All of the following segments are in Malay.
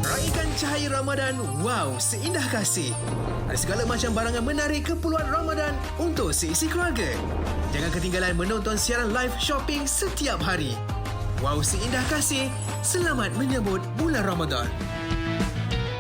Raikan cahaya Ramadan, wow, seindah kasih. Ada segala macam barangan menarik keperluan Ramadan untuk seisi keluarga. Jangan ketinggalan menonton siaran live shopping setiap hari. Wow, seindah kasih. Selamat menyambut bulan Ramadan.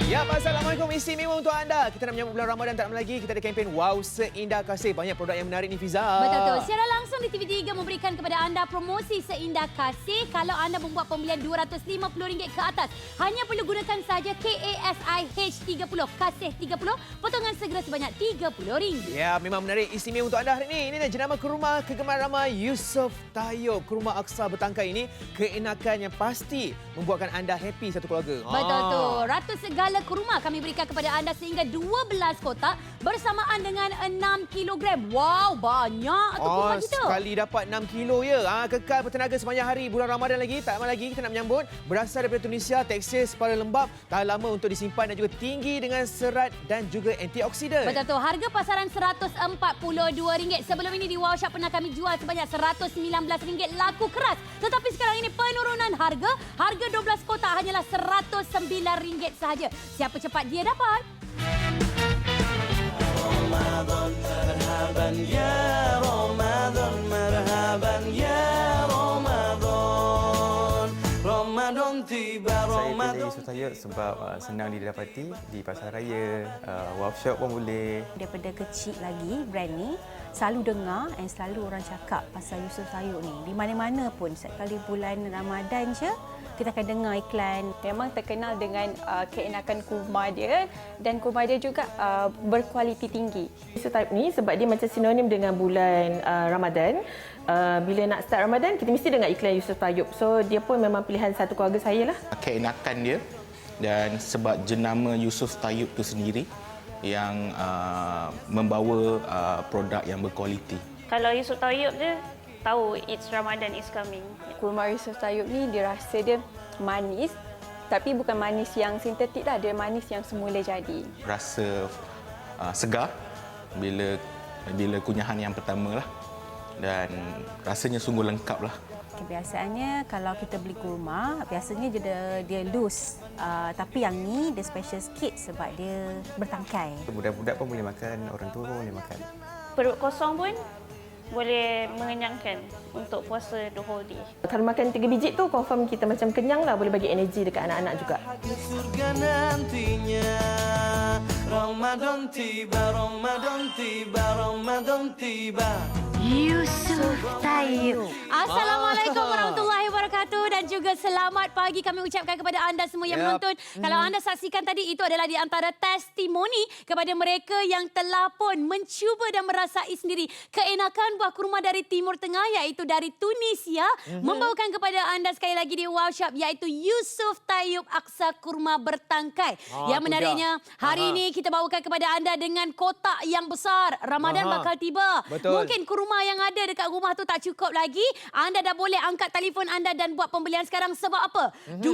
Ya, Assalamualaikum. Istimewa untuk anda. Kita nak menyambut bulan Ramadan tak lama lagi. Kita ada kempen Wow Seindah Kasih. Banyak produk yang menarik ni, Fiza. Betul. Secara langsung di TV3 memberikan kepada anda promosi Seindah Kasih. Kalau anda membuat pembelian RM250 ke atas, hanya perlu gunakan saja KASIH30, Kasih 30, potongan segera sebanyak RM30. Ya, memang menarik. Istimewa untuk anda hari ini. Ini dah jenama kurma kegemaran ramai Yusof Tayyub. Kurma aksa bertangkai ini keenakan yang pasti membuatkan anda happy satu keluarga. Betul tu. Ratus segala kurma kami berikan kepada anda sehingga 12 kotak bersamaan dengan 6 kilogram. Wow, banyak tu kurma kita. Sekali dapat 6 kilo ya. Kekal bertenaga sepanjang hari bulan Ramadan lagi. Tak lama lagi kita nak menyambut. Berasal daripada Tunisia, tekstil separuh lembap, tahan lama untuk disimpan dan juga tinggi dengan serat dan juga antioksidan. Betul tu. Harga pasaran RM142. Sebelum ini di Wow Shop pernah kami jual sebanyak RM119 laku keras. Tetapi sekarang ini penurunan harga. Harga 12 kotak hanyalah RM109 sahaja. Siapa cepat dia dapat? Ramadan marhaban ya Ramadan marhaban ya Ramadan. Ramadan tiba Ramadan. Saya pilih Yusof Tayyub sebab senang didapati di pasar raya, workshop pun boleh. Daripada kecil lagi brand ni selalu dengar dan selalu orang cakap pasal Yusof Tayyub ni. Di mana-mana pun setiap kali bulan Ramadan je kita akan dengar iklan. Memang terkenal dengan keenakan kurma dia dan kurma dia juga berkualiti tinggi. Yusof Tayyub ni sebab dia macam sinonim dengan bulan Ramadan. Bila nak start Ramadan, kita mesti dengar iklan Yusof Tayyub. So dia pun memang pilihan satu keluarga saya lah. Keenakan dia dan sebab jenama Yusof Tayyub tu sendiri yang membawa produk yang berkualiti. Kalau Yusof Tayyub je, tahu it's Ramadan is coming. Kurma Yusof Tayyub ni dia rasa dia manis, tapi bukan manis yang sintetik lah, dia manis yang semula jadi. Rasa segar bila kunyahan yang pertama lah, dan rasanya sungguh lengkap lah. Kebiasaannya kalau kita beli kurma, biasanya dia loose. Tapi yang ni dia special sikit sebab dia bertangkai. Budak-budak pun boleh makan, orang tua pun boleh makan. Perut kosong pun boleh mengenyangkan untuk puasa the whole day. Kalau makan 3 biji tu confirm kita macam kenyang lah, boleh bagi energi dekat anak-anak juga. Surga nantinya Ramadan tiba Ramadan tiba Ramadan tiba. Yusof Tayyub. Assalamualaikum warahmatullahi wabarakatuh dan juga selamat pagi kami ucapkan kepada anda semua yang menonton. Kalau anda saksikan tadi, itu adalah di antara testimoni kepada mereka yang telah pun mencuba dan merasai sendiri keenakan buah kurma dari Timur Tengah, iaitu dari Tunisia. Membawakan kepada anda sekali lagi di Wow Shop, iaitu Yusof Tayyub Aksa Kurma Bertangkai. Yang menariknya, hari ini kita bawakan kepada anda dengan kotak yang besar. Ramadan bakal tiba. Betul. Mungkin kurma yang ada dekat rumah tu tak cukup lagi. Anda dah boleh angkat telefon anda dan buat pembelian sekarang. Sebab apa? 12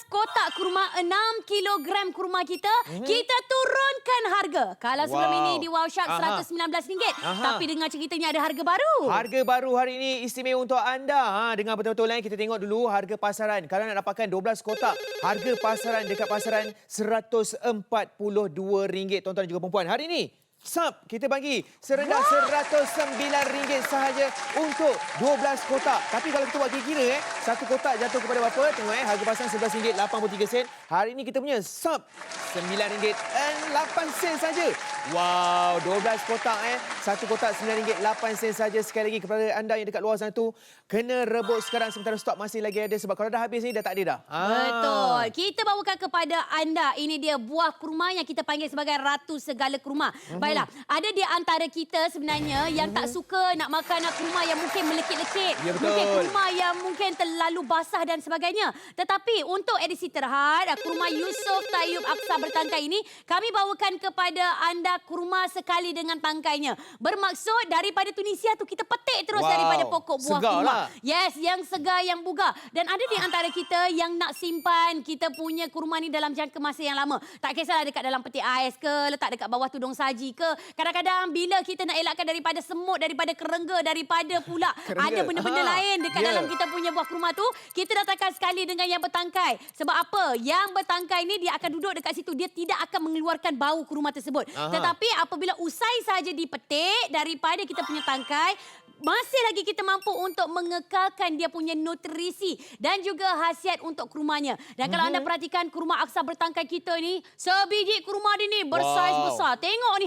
kotak kurma, 6 kilogram kurma kita, kita turunkan harga. Kalau sebelum ini di Wow Shop RM119, tapi dengar ceritanya ada harga baru. Harga baru hari ini istimewa untuk anda. Dengar betul-betul kita tengok dulu harga pasaran. Kalau nak dapatkan 12 kotak, harga pasaran dekat pasaran RM142, tuan-tuan dan juga perempuan. Hari ini Sap, kita bagi serendah RM109 sahaja untuk 12 kotak. Tapi kalau kita buat kira-kira, satu kotak jatuh kepada berapa? Tengok harga pasaran RM11.83. Hari ini kita punya Sap RM9.08 saja. Wow, 12 kotak satu kotak RM9.08 saja. Sekali lagi kepada anda yang dekat luar sana tu, kena rebut sekarang sementara stok masih lagi ada, sebab kalau dah habis ni dah tak ada dah. Betul. Kita bawakan kepada anda, ini dia buah kurma yang kita panggil sebagai Ratu Segala Kurma. Baiklah, ada di antara kita sebenarnya yang tak suka nak makan kurma yang mungkin melekit-lekit. Ya, betul. Mungkin kurma yang mungkin terlalu basah dan sebagainya. Tetapi untuk edisi terhad, kurma Yusof Tayyub Aksa Bertangkai ini, kami bawakan kepada anda Tunisia kurma sekali dengan tangkainya. Bermaksud daripada Tunisia tu kita petik terus daripada pokok buah segar kurma. lah. Yes, yang segar, yang bugar. Dan ada di antara kita yang nak simpan kita punya kurma ni dalam jangka masa yang lama. Tak kisahlah dekat dalam peti ais ke, letak dekat bawah tudung saji ke. Kadang-kadang bila kita nak elakkan daripada semut, daripada kerengga, daripada pula ada benda-benda lain dekat dalam kita punya buah kurma tu, kita datangkan sekali dengan yang bertangkai. Sebab apa? Yang bertangkai ni dia akan duduk dekat situ. Dia tidak akan mengeluarkan bau kurma tersebut. Tetapi apabila usai saja dipetik daripada kita punya tangkai, masih lagi kita mampu untuk mengekalkan dia punya nutrisi dan juga khasiat untuk kurmanya. Dan kalau anda perhatikan kurma aksa bertangkai kita ni, sebiji kurma dia ni bersaiz besar. Tengok ni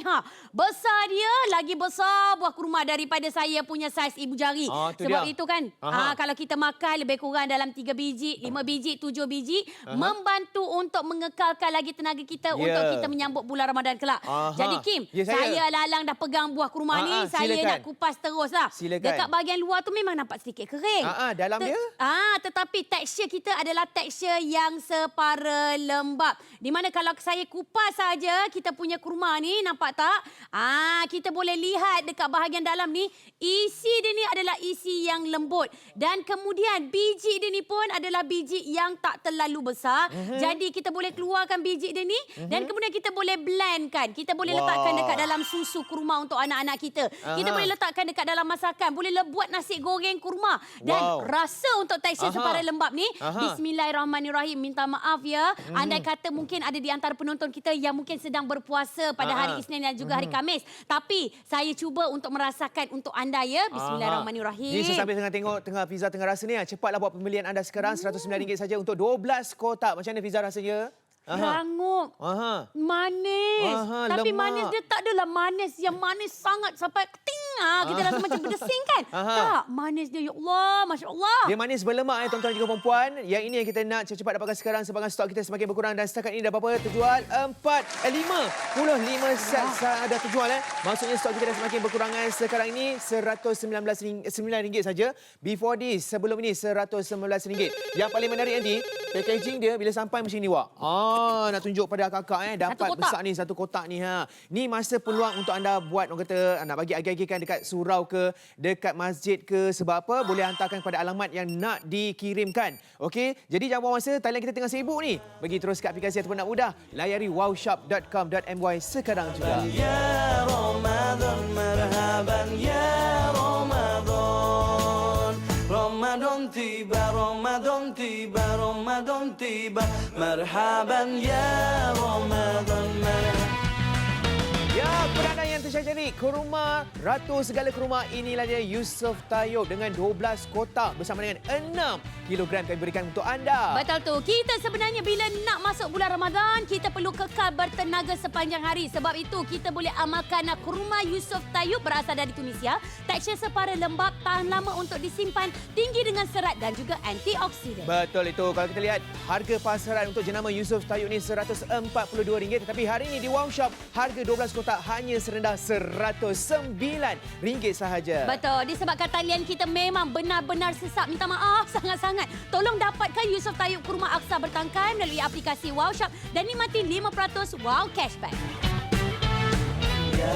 besar dia, lagi besar buah kurma daripada saya punya saiz ibu jari. Sebab itu kan, kalau kita makan lebih kurang dalam 3 biji, 5 biji, 7 biji, membantu untuk mengekalkan lagi tenaga kita untuk kita menyambut bulan Ramadan kelak. Jadi Kim, saya lalang dah pegang buah kurma ni, saya nak kupas terus lah. Dekat bahagian luar tu memang nampak sedikit kering. Dalam dia? Tetapi tekstur kita adalah tekstur yang separa lembab. Di mana kalau saya kupas saja kita punya kurma ni, nampak tak? Kita boleh lihat dekat bahagian dalam ni, isi dia ni adalah isi yang lembut. Dan kemudian biji dia ni pun adalah biji yang tak terlalu besar. Jadi kita boleh keluarkan biji dia ni dan kemudian kita boleh blendkan. Kita boleh letakkan dekat dalam susu kurma untuk anak-anak kita. Kita boleh letakkan dekat dalam masakan. Boleh buat nasi goreng kurma. Dan rasa untuk tekstur separa lembab ni, bismillahirrahmanirrahim. Minta maaf ya, andai kata mungkin ada di antara penonton kita yang mungkin sedang berpuasa pada hari Isnin dan juga hari Khamis. Tapi saya cuba untuk merasakan untuk anda ya. Bismillahirrahmanirrahim. Ni saya sambil tengah tengok Fiza tengah rasa ni. Cepatlah buat pembelian anda sekarang. RM109 saja untuk 12 kotak. Macam mana Fiza rasanya? Rangup. Manis. Tapi lemak. manis dia tak adalah manis yang manis sangat sampai keting. Kita rasa macam berdesing kan? Tak. Manis dia, ya Allah. Masya Allah. Dia manis berlemak tuan-tuan dan juga perempuan. Yang ini yang kita nak cepat dapatkan sekarang sebabkan stok kita semakin berkurang. Dan setakat ini dah berapa terjual? 55 set dah terjual. Maksudnya stok kita dah semakin berkurangan. Sekarang ini RM119 saja. Before this, sebelum ini RM119. Yang paling menarik nanti, packaging dia bila sampai macam ni, Wak. Nak tunjuk pada kakak dapat besar ni satu kotak ni. Ni masa peluang untuk anda buat, orang kata nak bagi agi-agikan dekat surau ke, dekat masjid ke, sebab apa? Boleh hantarkan kepada alamat yang nak dikirimkan. Okey, jadi jangan buang masa, talian kita tengah sibuk ni. Pergi terus ke aplikasi ataupun nak mudah, layari wowshop.com.my sekarang juga. Ya Ramadan, marhaban ya Ramadan. Ramadan tiba, Ramadan tiba, Ramadan tiba. Marhaban ya Ramadan, marhaban. Ya, peranan yang tercari kurma, ratu segala kurma, inilah dia Yusof Tayyub dengan 12 kotak bersama dengan 6 kilogram kami berikan untuk anda. Betul tu. Kita sebenarnya bila nak masuk bulan Ramadan, kita perlu kekal bertenaga sepanjang hari. Sebab itu kita boleh amalkan kurma Yusof Tayyub berasal dari Tunisia. Tekstur separa lembab, tahan lama untuk disimpan, tinggi dengan serat dan juga antioksidan. Betul itu. Kalau kita lihat harga pasaran untuk jenama Yusof Tayyub ni RM142. Tetapi hari ini di Wow Shop, harga 12 kotak hanya serendah RM109 sahaja. Betul. Disebabkan talian kita memang benar-benar sesak. Minta maaf sangat-sangat. Tolong dapatkan Yusof Tayyub kurma aksa bertangkai melalui aplikasi Wow Shop dan nikmati 5% Wow Cashback. Ya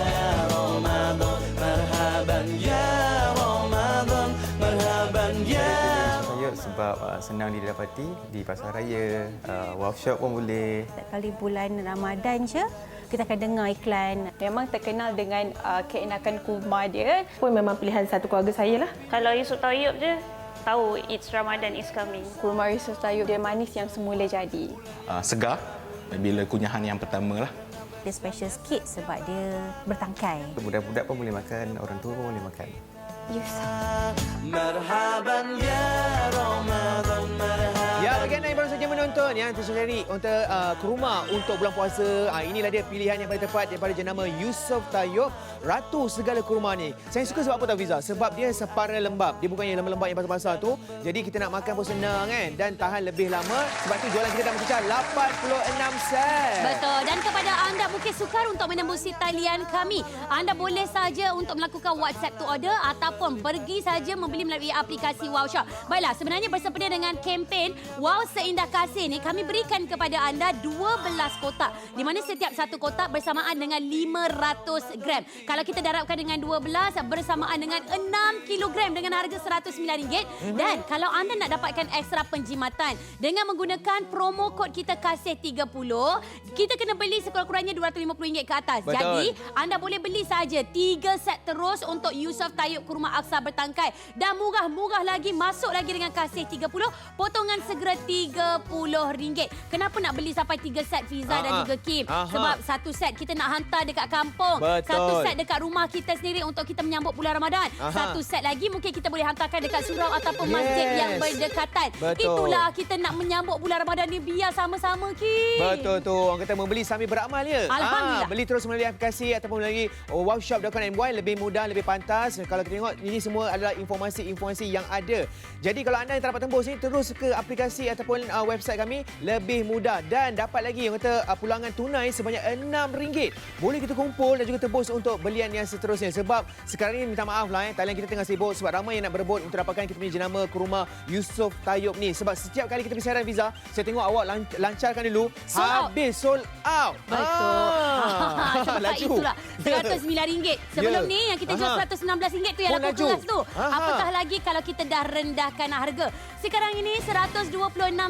Ramadan, marhaban ya Ramadan, marhaban ya. Saya sebab senang didapati di pasar raya, Wow Shop pun boleh. Setiap kali bulan Ramadan je, kita akan dengar iklan. Memang terkenal dengan keenakan kurma dia. Pun memang pilihan satu keluarga saya lah. Kalau Yusof Tayyub je, tahu it's Ramadan is coming. Kurma Yusof Tayyub dia manis yang semula jadi. Segar bila kunyahan yang pertama lah. Dia special sikit sebab dia bertangkai. Budak-budak pun boleh makan, orang tua pun boleh makan. Marhaban ya Ramadan, marhaban. Ya, bagi anda yang baru saja menonton yang tercari untuk kurma untuk bulan puasa, inilah dia pilihan yang paling tepat daripada jenama Yusof Tayyub, ratu segala kurma ni. Saya suka sebab apa tahu Fiza? Sebab dia separa lembab. Dia bukannya lembab-lembab yang basah-basah tu. Jadi kita nak makan pun senang kan, dan tahan lebih lama. Sebab tu jualan kita dah memecah 86 sen. Betul. Dan kepada anda mungkin sukar untuk menembusi talian kami, anda boleh saja untuk melakukan WhatsApp to order ataupun pergi saja membeli melalui aplikasi Wow Shop. Baiklah, sebenarnya bersepenuh dengan kempen Wow Seindah Kasih ni, ini kami berikan kepada anda 12 kotak. Di mana setiap satu kotak bersamaan dengan 500 gram. Kalau kita darabkan dengan 12 bersamaan dengan 6 kilogram dengan harga RM109. Dan kalau anda nak dapatkan ekstra penjimatan dengan menggunakan promo kod kita kasih 30, kita kena beli sekurang-kurangnya RM250 ke atas. Betul. Jadi anda boleh beli saja 3 set terus untuk Yusof Tayyub Kurma Aksa bertangkai. Dan murah-murah lagi, masuk lagi dengan kasih 30, potongan segera RM30. Kenapa nak beli sampai 3 set Fiza dan juga Kim? Sebab satu set kita nak hantar dekat kampung. Betul. Satu set dekat rumah kita sendiri untuk kita menyambut bulan Ramadan. Satu set lagi mungkin kita boleh hantarkan dekat surau ataupun masjid yang berdekatan. Betul. Itulah kita nak menyambut bulan Ramadan ni biar sama-sama, Kim. Betul tu. Orang kata membeli sambil beramal ya. Alhamdulillah. Beli terus melalui aplikasi ataupun melalui wowshop.com.my, lebih mudah, lebih pantas. Kalau kita tengok ini semua adalah informasi-informasi yang ada. Jadi kalau anda yang tak dapat tembus ni, terus ke aplikasi ataupun website kami, lebih mudah dan dapat lagi yang kata pulangan tunai sebanyak RM6. Boleh kita kumpul dan juga tebus untuk belian yang seterusnya. Sebab sekarang ni minta maaf lah talian kita tengah sibuk sebab ramai yang nak berebut untuk dapatkan kita punya jenama kurma Yusof Tayyub ni. Sebab setiap kali kita bersiaran Fiza, saya tengok awak lancarkan dulu, habis sold out. Betul. Sebab laju. itulah RM109. Sebelum ni yang kita jual RM116 tu yang Pun laku laju. keras tu. Apatah lagi kalau kita dah rendahkan harga. Sekarang ini 126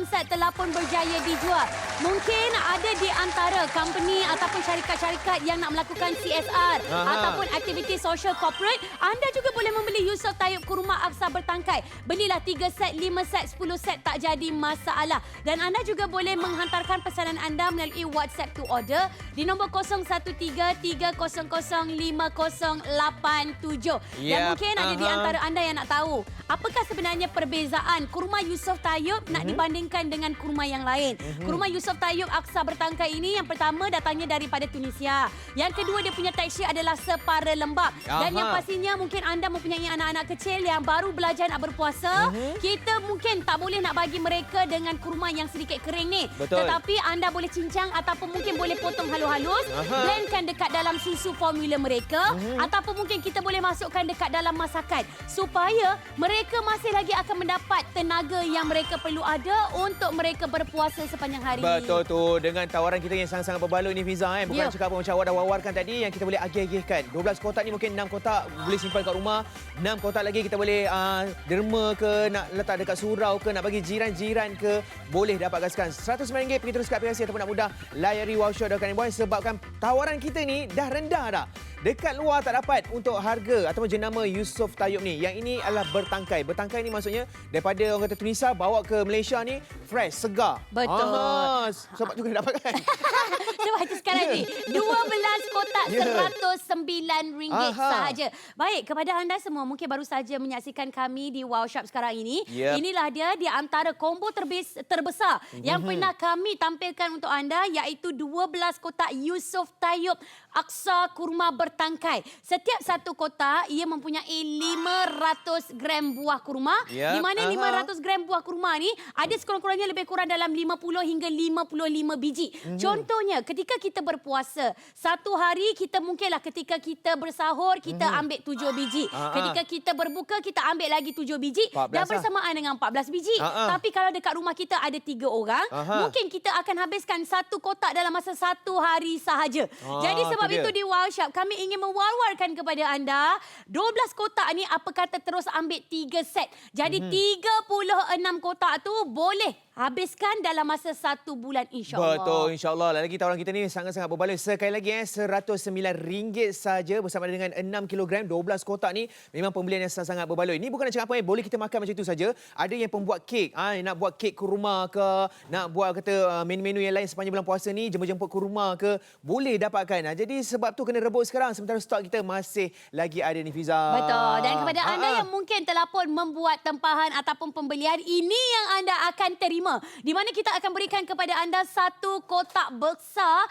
set telah pun berjaya dijual. Mungkin ada di antara company ataupun syarikat-syarikat yang nak melakukan CSR ataupun aktiviti social corporate, anda juga boleh membeli Yusof Tayyub Kurma Aksa bertangkai. Belilah 3 set, 5 set, 10 set, tak jadi masalah. Dan anda juga boleh menghantarkan pesanan anda melalui WhatsApp to order di nombor 0133055087. Dan mungkin ada di antara anda yang nak tahu, apakah sebenarnya perbezaan kurma Yusof Tayyub nak dibandingkan dengan kurma yang lain. Kurma Yusof Tayyub Aksa bertangkai ini yang pertama datangnya daripada Tunisia. Yang kedua dia punya tekstur adalah separa lembap. Dan yang pastinya mungkin anda mempunyai anak-anak kecil yang baru belajar nak berpuasa, kita mungkin tak boleh nak bagi mereka dengan kurma yang sedikit kering ni. Betul. Tetapi anda boleh cincang ataupun mungkin boleh potong halus-halus, blendkan dekat dalam susu formula mereka ataupun mungkin kita boleh masukkan dekat dalam masakan supaya mereka masih lagi akan mendapat tenaga yang mereka perlu ada untuk mereka berpuasa sepanjang hari. Betul tu. Dengan tawaran kita yang sangat-sangat berbaloi ni Fiza. Bukan cakap apa macam awak dah wawarkan tadi yang kita boleh agih-agihkan. 12 kotak ni mungkin 6 kotak boleh simpan kat rumah. 6 kotak lagi kita boleh derma ke, nak letak dekat surau ke, nak bagi jiran-jiran ke, boleh dapatkan sekarang. RM109 pergi terus ke aplikasi ataupun nak mudah layari wowshop.com.my sebabkan tawaran kita ni dah rendah dah. Dekat luar tak dapat untuk harga ataupun jenama Yusof Tayyub ni. Yang ini adalah bertangkai. Bertangkai ni maksudnya daripada orang kata Tunisia bawa ke Malaysia ni fresh, segar. Betul. Sebab tu kena dapatkan. Sebab itu sekarang ni 12 kotak RM109 sahaja. Baik, kepada anda semua mungkin baru saja menyaksikan kami di Wow Shop sekarang ini. Inilah dia di antara combo terbesar yang pernah kami tampilkan untuk anda, iaitu 12 kotak Yusof Tayyub Aksa Kurma bertangkai. Setiap satu kotak ia mempunyai 500 gram buah kurma. Di mana 500 gram buah kurma ni ada sekurang-kurangnya lebih kurang dalam 50 hingga 55 biji. Contohnya ketika kita berpuasa, satu hari kita mungkinlah ketika kita bersahur kita ambil 7 biji. Ketika kita berbuka kita ambil lagi 7 biji dan bersamaan dengan 14 biji. Tapi kalau dekat rumah kita ada 3 orang, mungkin kita akan habiskan satu kotak dalam masa satu hari sahaja. Jadi sebab itu di Wow Shop kami ingin mewar-warkan kepada anda 12 kotak ni apa kata terus ambil 3 set. Jadi 36 kotak tu boleh habiskan dalam masa 1 bulan insya-Allah. Betul, insya-Allah. Lagi tawaran kita ni sangat-sangat berbaloi. Sekali lagi RM109 saja bersama dengan 6 kilogram 12 kotak ni memang pembelian yang sangat berbaloi. Ini bukan nak cakap apa boleh kita makan macam itu saja. Ada yang pembuat kek, nak buat kek kurma ke, nak buat kata menu-menu yang lain sepanjang bulan puasa ni, jemput-jemput kurma ke, boleh dapatkan. Jadi sebab tu kena rebut sekarang sementara stok kita masih lagi ada ni Fiza. Betul. Dan kepada anda yang mungkin telah pun membuat tempahan ataupun pembelian, ini yang anda akan terima. Di mana kita akan berikan kepada anda satu kotak besar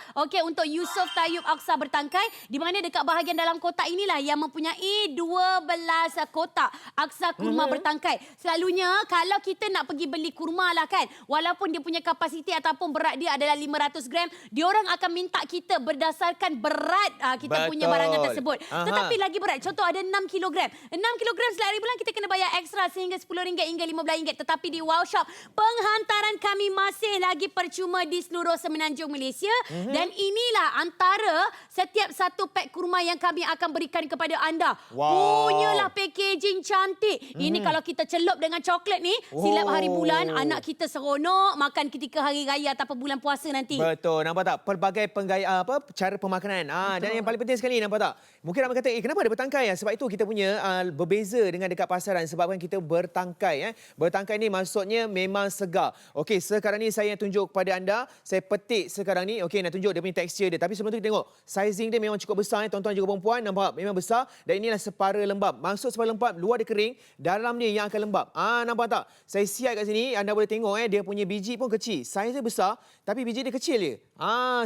untuk Yusof Tayyub Aksa bertangkai, di mana dekat bahagian dalam kotak inilah yang mempunyai 12 kotak Aksa kurma bertangkai. Selalunya kalau kita nak pergi beli kurma lah kan, walaupun dia punya kapasiti ataupun berat dia adalah 500 gram, diorang akan minta kita berdasarkan berat kita punya barangan tersebut. Tetapi lagi berat, contoh ada 6 kilogram. 6 kilogram setiap hari bulan kita kena bayar ekstra sehingga RM10 hingga RM15. Tetapi di Wow Shop, penghantaran Penghantaran kami masih lagi percuma di seluruh Semenanjung Malaysia. Dan inilah antara setiap satu pack kurma yang kami akan berikan kepada anda. Punyalah packaging cantik. Ini kalau kita celup dengan coklat ni, silap hari bulan, anak kita seronok makan ketika hari raya ataupun bulan puasa nanti. Betul, nampak tak? Pelbagai cara pemakanan. Dan yang paling penting sekali, nampak tak? Mungkin nak kata, kenapa ada bertangkai? Sebab itu kita punya berbeza dengan dekat pasaran sebabkan kita bertangkai. Bertangkai ni maksudnya memang segar. Okey, sekarang ni saya tunjuk kepada anda. Saya petik sekarang ni. Okey, nak tunjuk dia punya tekstur dia. Tapi sebelum tu kita tengok. Sizing dia memang cukup besar. Tuan-tuan juga perempuan. Nampak? Memang besar. Dan inilah separa lembap. Maksud separa lembap, luar dia kering. Dalam dia yang akan lembap. Nampak tak? Saya siap kat sini. Anda boleh tengok. Dia punya biji pun kecil. Saiz dia besar. Tapi biji dia kecil je.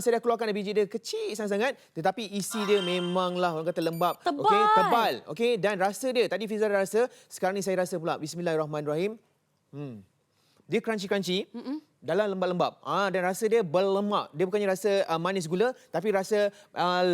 Saya dah keluarkan biji dia kecil sangat-sangat. Tetapi isi dia memanglah orang kata lembap. Tebal. Okey, tebal. Okey, dan rasa dia. Tadi Fiza dah rasa. Sekarang ni saya rasa pula. Bismillahirrahmanirrahim. Dia crunchy-crunchy. Dalam lembab-lembab. Dan rasa dia berlemak. Dia bukannya rasa manis gula, tapi rasa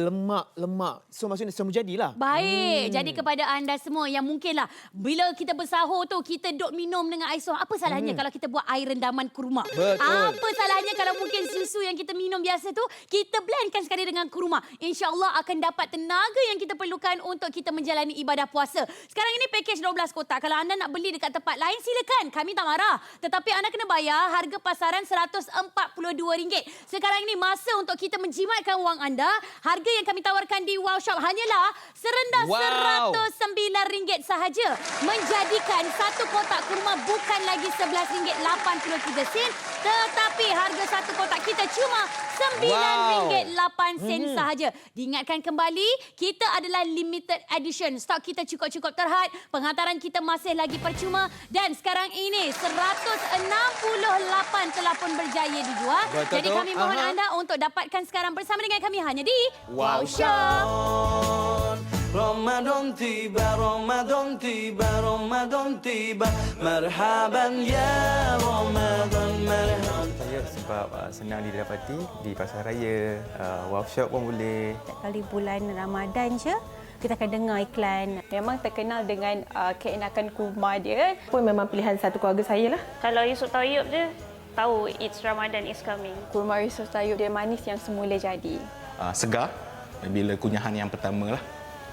lemak-lemak. So maksudnya semua jadilah. Baik. Jadi kepada anda semua yang mungkinlah bila kita bersahur tu kita duk minum dengan air suam. Apa salahnya kalau kita buat air rendaman kurma? Betul. Apa salahnya kalau mungkin susu yang kita minum biasa tu kita blendkan sekali dengan kurma. InsyaAllah akan dapat tenaga yang kita perlukan untuk kita menjalani ibadah puasa. Sekarang ini package 12 kotak. Kalau anda nak beli dekat tempat lain silakan. Kami tak marah. Tetapi anda kena bayar harga pasaran RM142. Sekarang ini masa untuk kita menjimatkan wang anda. Harga yang kami tawarkan di Wow Shop hanyalah serendah RM109 sahaja. Menjadikan satu kotak kurma bukan lagi RM11.83, tetapi harga satu kotak kita cuma RM9.08 sahaja. Diingatkan kembali, kita adalah limited edition. Stok kita cukup-cukup terhad. Penghantaran kita masih lagi percuma. Dan sekarang ini 168 telah pun berjaya dijual. Betul. Jadi kami mohon anda untuk dapatkan sekarang bersama dengan kami hanya di Wow Shop. Ramadan tiba, Ramadan tiba, Ramadan tiba. Marhaban ya Ramadan, marhaban. Saya sebab senang didapati di pasar raya, Wow Shop pun boleh. Setiap kali bulan Ramadan je, kita akan dengar iklan. Memang terkenal dengan keenakan kurma dia. Pun memang pilihan satu keluarga saya lah. Kalau Yusof Tayyub je, tahu it's Ramadan is coming. Kurma Yusof Tayyub dia manis yang semula jadi. Segar bila kunyahan yang pertama lah.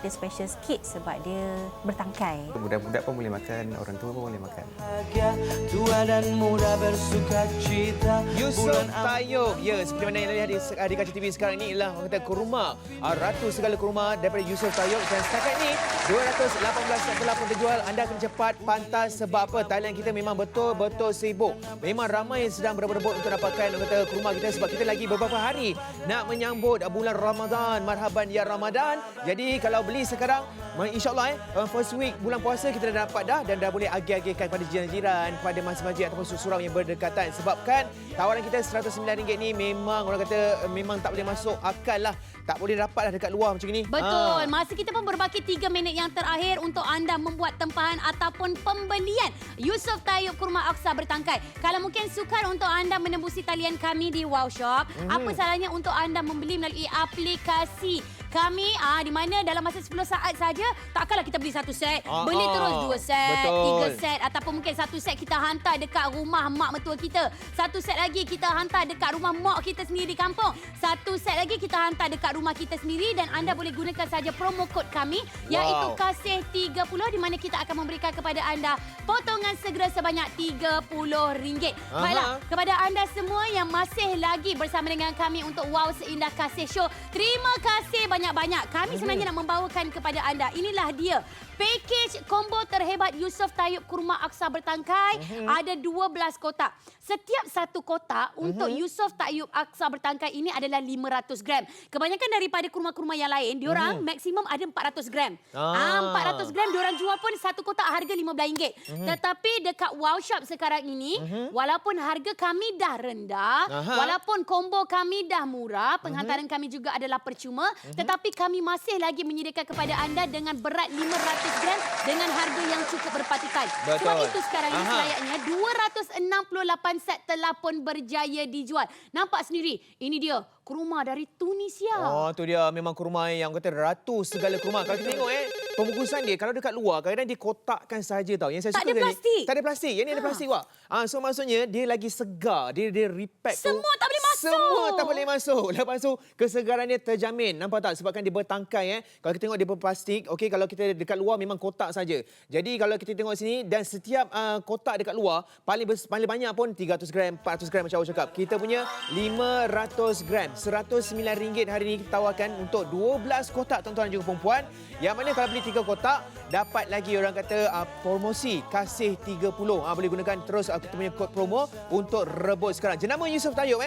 Dia special sikit sebab dia bertangkai. Budak-budak pun boleh makan, orang tua pun boleh makan. Bahagia, tua dan muda bersuka cita. Yusof Tayyub. Ya, seperti mana yang lihat di kaca TV sekarang ini ialah orang kata kurma. Ratu segala kurma daripada Yusof Tayyub. Dan setakat ini 218 telah pun terjual. Anda kena cepat pantas sebab apa? Thailand kita memang betul-betul sibuk. Memang ramai yang sedang berebut-rebut untuk dapatkan orang kata kurma kita sebab kita lagi beberapa hari nak menyambut bulan Ramadan. Marhaban ya Ramadan. Jadi kalau beli sekarang, insyaAllah first week bulan puasa kita dah dapat dan dah boleh agih-agihkan kepada jiran-jiran, kepada masjid ataupun surau yang berdekatan. Sebabkan tawaran kita RM109 ni memang orang kata memang tak boleh masuk akal lah. Tak boleh dapatlah dekat luar macam ni. Betul. Masa kita pun berbaki 3 minit yang terakhir untuk anda membuat tempahan ataupun pembelian Yusof Tayyub kurma aksa bertangkai. Kalau mungkin sukar untuk anda menembusi talian kami di Wow Shop, apa salahnya untuk anda membeli melalui aplikasi kami di mana dalam masa 10 saat saja takkanlah kita beli satu set. Beli terus 2 set, 3 set ataupun mungkin satu set kita hantar dekat rumah mak mertua kita. Satu set lagi kita hantar dekat rumah mak kita sendiri di kampung. Satu set lagi kita hantar dekat rumah kita sendiri dan anda boleh gunakan saja promo kod kami iaitu Kasih 30 di mana kita akan memberikan kepada anda potongan segera sebanyak RM30. Baiklah, kepada anda semua yang masih lagi bersama dengan kami untuk Wow Seindah Kasih Show, terima kasih banyak-banyak. Kami sebenarnya nak membawakan kepada anda. Inilah dia. Package combo terhebat Yusof Tayyub kurma aksa bertangkai. Ada 12 kotak. Setiap satu kotak untuk Yusof Tayyub aksa bertangkai ini adalah 500 gram. Kebanyakan daripada kurma-kurma yang lain, diorang maksimum ada 400 gram. 400 gram diorang jual pun satu kotak harga RM15. Tetapi dekat Wow Shop sekarang ini, walaupun harga kami dah rendah, walaupun combo kami dah murah, penghantaran kami juga adalah percuma, tetapi kami masih lagi menyediakan kepada anda dengan berat 500 500 gram dengan harga yang cukup berpatutan. Betul. Sebab itu sekarang ini Aha. selayaknya 268 set telah pun berjaya dijual. Nampak sendiri, ini dia kurma dari Tunisia. Oh, tu dia memang kurma yang kata ratus segala kurma. Kalau kita tengok pembungkusan dia kalau dekat luar kadang-kadang dia kotakkan saja tau. Yang saya Tak suka ada kali- plastik. Tak ada plastik. Yang ni ada plastik wak. So maksudnya dia lagi segar. Dia repack tu. Semua tak boleh masuk. Semua tak boleh masuk. Lepas tu kesegaran dia terjamin. Nampak tak? Sebabkan dia bertangkai Kalau kita tengok dia berplastik, okey, kalau kita dekat luar memang kotak saja. Jadi kalau kita tengok sini dan setiap kotak dekat luar paling banyak pun 300 gram, 400 gram macam awak cakap. Kita punya 500 gram, RM109 hari ini kita tawarkan untuk 12 kotak tuan-tuan dan juga perempuan. Yang mana kalau beli 3 kotak dapat lagi orang kata promosi kasih 30. Boleh gunakan terus kita punya kod promo untuk rebut sekarang. Jenama Yusof Tayyub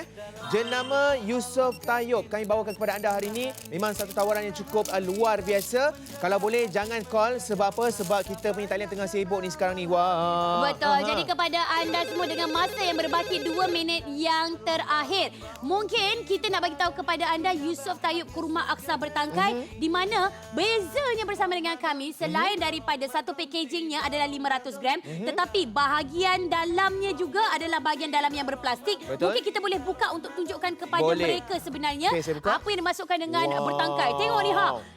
Jenama Yusof Tayyub kami bawakan kepada anda hari ini. Memang satu tawaran yang cukup luar biasa. Kalau boleh jangan call sebab apa? Sebab kita punya talian tengah sibuk ni sekarang ni. Wah. Betul. Jadi kepada anda semua dengan masa yang berbaki 2 minit yang terakhir. Mungkin kita nak bagi tahu kepada anda Yusof Tayyub kurma aksa bertangkai di mana bezanya bersama dengan kami selain daripada satu packagingnya adalah 500 gram tetapi bahagian dalamnya juga adalah bahagian dalam yang berplastik. Betul. Mungkin kita boleh buka untuk tunjukkan kepada Boleh. mereka sebenarnya Okey, saya buka. apa yang dimasukkan dengan bertangkai. Tengok ni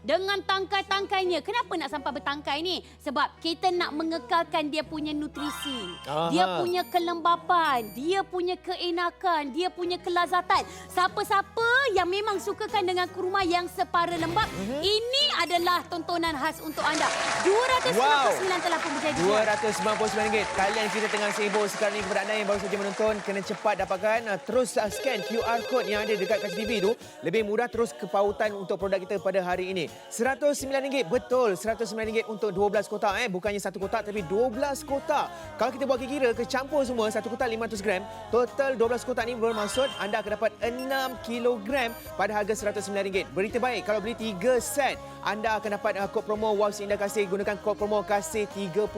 dengan tangkai-tangkainya. Kenapa nak sampai bertangkai ni? Sebab kita nak mengekalkan dia punya nutrisi. Dia punya kelembapan, dia punya keenakan, dia punya kelazatan. Siapa-siapa yang memang sukakan dengan kurma yang separa lembap, ini adalah tontonan khas untuk anda. 299 telah pun berjaya dijual. RM299. Talian kita tengah sibuk sekarang ni. Kepada anda yang baru saja menonton, kena cepat dapatkan. Terus scan QR code yang ada dekat kaca TV tu. Lebih mudah terus kepautan untuk produk kita pada hari ini. RM109. Betul, RM109 untuk 12 kotak. Bukannya satu kotak tapi 12 kotak. Kalau kita buat kira, kecampur semua, satu kotak 500 gram. Total 12 kotak ni bermaksud anda akan dapat 6 kilogram pada harga RM109. Berita baik, kalau beli 3 set, anda akan dapat kod promo Wow Indah Kasih. Gunakan kod promo Kasih 30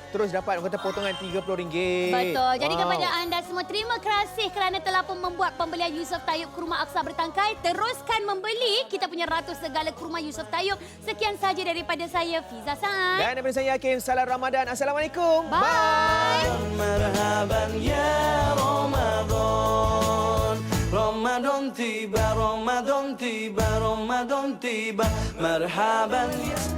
terus dapat kata potongan RM30. Betul. Jadi kepada anda semua, terima kasih kerana telah pun membuat pembelian Yusof Tayyub kurma aksa bertangkai. Teruskan membeli kita punya ratus segala kurma Yusof Tayyub. Sekian saja daripada saya, Fiza Sa'ad. Dan daripada saya Hakim, salam Ramadan. Assalamualaikum. Bye. مرحبا يا رمضان رمضان تيبا رمضان تيبا رمضان تيبا مرحبا يا